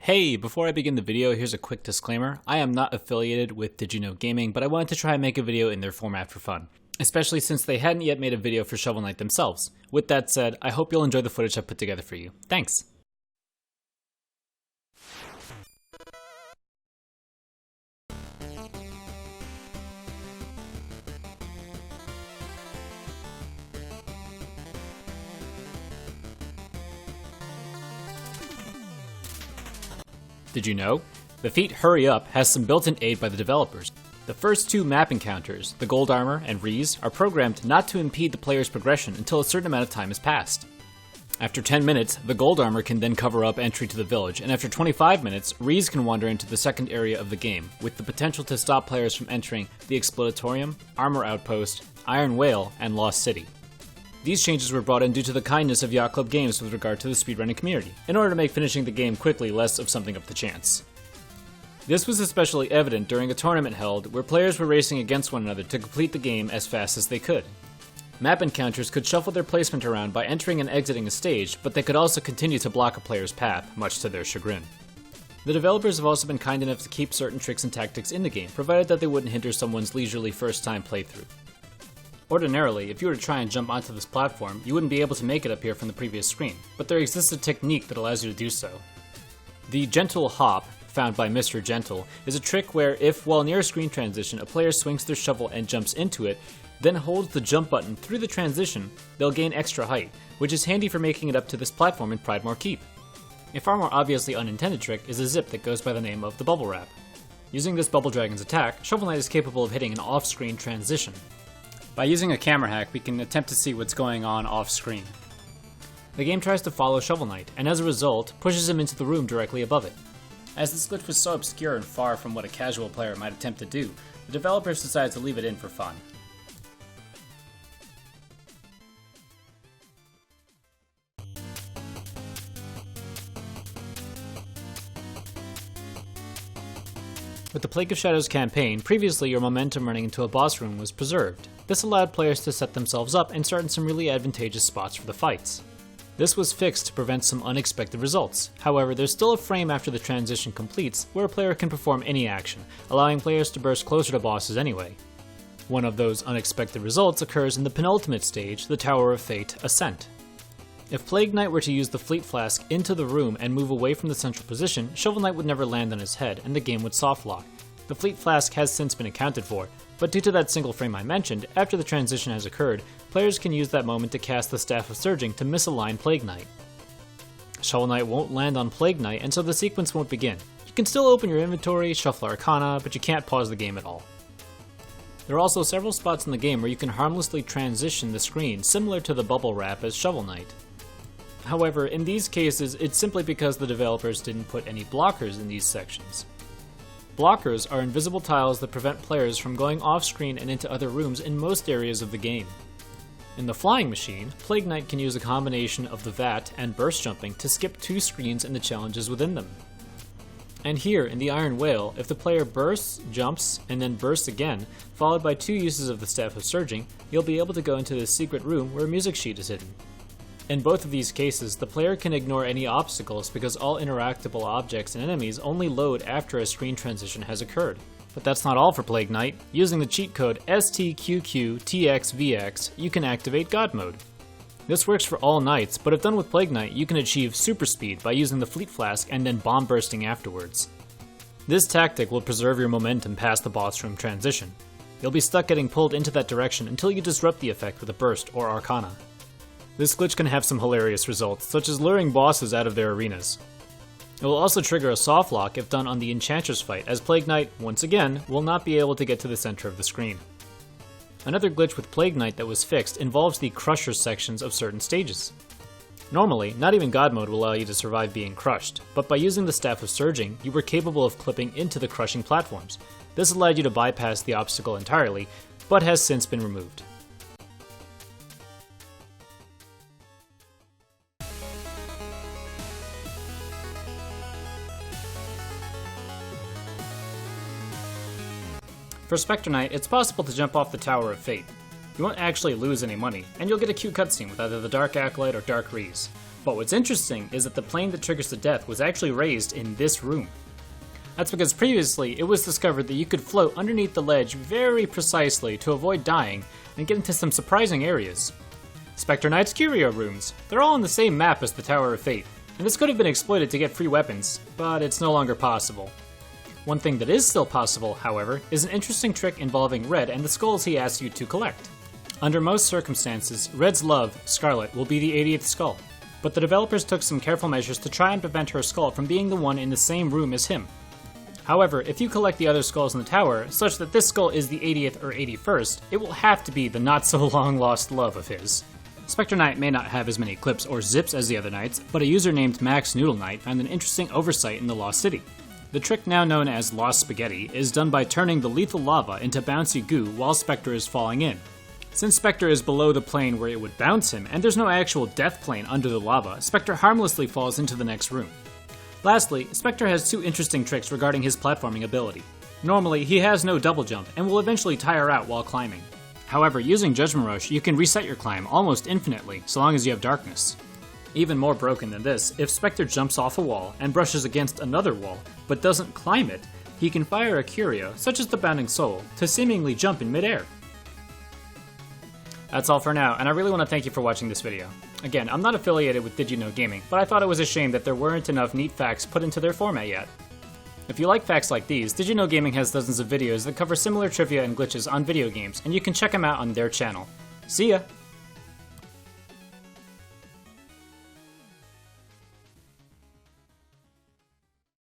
Hey, before I begin the video, here's a quick disclaimer. I am not affiliated with Did You Know Gaming, but I wanted to try and make a video in their format for fun, especially since they hadn't yet made a video for Shovel Knight themselves. With that said, I hope you'll enjoy the footage I've put together for you. Thanks! Did you know? The feat Hurry Up has some built-in aid by the developers. The first two map encounters, the Gold Armor and Reese, are programmed not to impede the player's progression until a certain amount of time has passed. After 10 minutes, the Gold Armor can then cover up entry to the village, and after 25 minutes, Reese can wander into the second area of the game, with the potential to stop players from entering the Explodatorium, Armor Outpost, Iron Whale, and Lost City. These changes were brought in due to the kindness of Yacht Club Games with regard to the speedrunning community, in order to make finishing the game quickly less of something up to chance. This was especially evident during a tournament held where players were racing against one another to complete the game as fast as they could. Map encounters could shuffle their placement around by entering and exiting a stage, but they could also continue to block a player's path, much to their chagrin. The developers have also been kind enough to keep certain tricks and tactics in the game, provided that they wouldn't hinder someone's leisurely first-time playthrough. Ordinarily, if you were to try and jump onto this platform, you wouldn't be able to make it up here from the previous screen, but there exists a technique that allows you to do so. The Gentle Hop, found by Mr. Gentle, is a trick where if, while near a screen transition, a player swings their shovel and jumps into it, then holds the jump button through the transition, they'll gain extra height, which is handy for making it up to this platform in Pridemore Keep. A far more obviously unintended trick is a zip that goes by the name of the Bubble Wrap. Using this Bubble Dragon's attack, Shovel Knight is capable of hitting an off-screen transition. By using a camera hack, we can attempt to see what's going on off-screen. The game tries to follow Shovel Knight, and as a result, pushes him into the room directly above it. As this glitch was so obscure and far from what a casual player might attempt to do, the developers decided to leave it in for fun. With the Plague of Shadows campaign, previously your momentum running into a boss room was preserved. This allowed players to set themselves up and start in some really advantageous spots for the fights. This was fixed to prevent some unexpected results. However, there's still a frame after the transition completes where a player can perform any action, allowing players to burst closer to bosses anyway. One of those unexpected results occurs in the penultimate stage, the Tower of Fate Ascent. If Plague Knight were to use the Fleet Flask into the room and move away from the central position, Shovel Knight would never land on his head, and the game would softlock. The Fleet Flask has since been accounted for, but due to that single frame I mentioned, after the transition has occurred, players can use that moment to cast the Staff of Surging to misalign Plague Knight. Shovel Knight won't land on Plague Knight, and so the sequence won't begin. You can still open your inventory, shuffle Arcana, but you can't pause the game at all. There are also several spots in the game where you can harmlessly transition the screen, similar to the Bubble Wrap as Shovel Knight. However, in these cases, it's simply because the developers didn't put any blockers in these sections. Blockers are invisible tiles that prevent players from going off-screen and into other rooms in most areas of the game. In the Flying Machine, Plague Knight can use a combination of the VAT and burst jumping to skip two screens and the challenges within them. And here, in the Iron Whale, if the player bursts, jumps, and then bursts again, followed by two uses of the Staff of Surging, you'll be able to go into this secret room where a music sheet is hidden. In both of these cases, the player can ignore any obstacles because all interactable objects and enemies only load after a screen transition has occurred. But that's not all for Plague Knight. Using the cheat code STQQTXVX, you can activate God Mode. This works for all knights, but if done with Plague Knight, you can achieve super speed by using the Fleet Flask and then bomb bursting afterwards. This tactic will preserve your momentum past the boss room transition. You'll be stuck getting pulled into that direction until you disrupt the effect with a burst or Arcana. This glitch can have some hilarious results, such as luring bosses out of their arenas. It will also trigger a soft lock if done on the Enchantress fight, as Plague Knight, once again, will not be able to get to the center of the screen. Another glitch with Plague Knight that was fixed involves the Crusher sections of certain stages. Normally, not even God Mode will allow you to survive being crushed, but by using the Staff of Surging, you were capable of clipping into the crushing platforms. This allowed you to bypass the obstacle entirely, but has since been removed. For Specter Knight, it's possible to jump off the Tower of Fate. You won't actually lose any money, and you'll get a cute cutscene with either the Dark Acolyte or Dark Reese. But what's interesting is that the plane that triggers the death was actually raised in this room. That's because previously it was discovered that you could float underneath the ledge very precisely to avoid dying and get into some surprising areas. Specter Knight's curio rooms, they're all on the same map as the Tower of Fate, and this could have been exploited to get free weapons, but it's no longer possible. One thing that is still possible, however, is an interesting trick involving Red and the skulls he asks you to collect. Under most circumstances, Red's love, Scarlet, will be the 80th skull, but the developers took some careful measures to try and prevent her skull from being the one in the same room as him. However, if you collect the other skulls in the tower, such that this skull is the 80th or 81st, it will have to be the not-so-long-lost love of his. Specter Knight may not have as many clips or zips as the other knights, but a user named Max Noodle Knight found an interesting oversight in the Lost City. The trick now known as Lost Spaghetti is done by turning the lethal lava into bouncy goo while Specter is falling in. Since Specter is below the plane where it would bounce him, and there's no actual death plane under the lava, Specter harmlessly falls into the next room. Lastly, Specter has two interesting tricks regarding his platforming ability. Normally, he has no double jump and will eventually tire out while climbing. However, using Judgment Rush, you can reset your climb almost infinitely, so long as you have darkness. Even more broken than this, if Specter jumps off a wall and brushes against another wall, but doesn't climb it, he can fire a curio, such as the Bounding Soul, to seemingly jump in midair. That's all for now, and I really want to thank you for watching this video. Again, I'm not affiliated with Did You Know Gaming, but I thought it was a shame that there weren't enough neat facts put into their format yet. If you like facts like these, Did You Know Gaming has dozens of videos that cover similar trivia and glitches on video games, and you can check them out on their channel. See ya!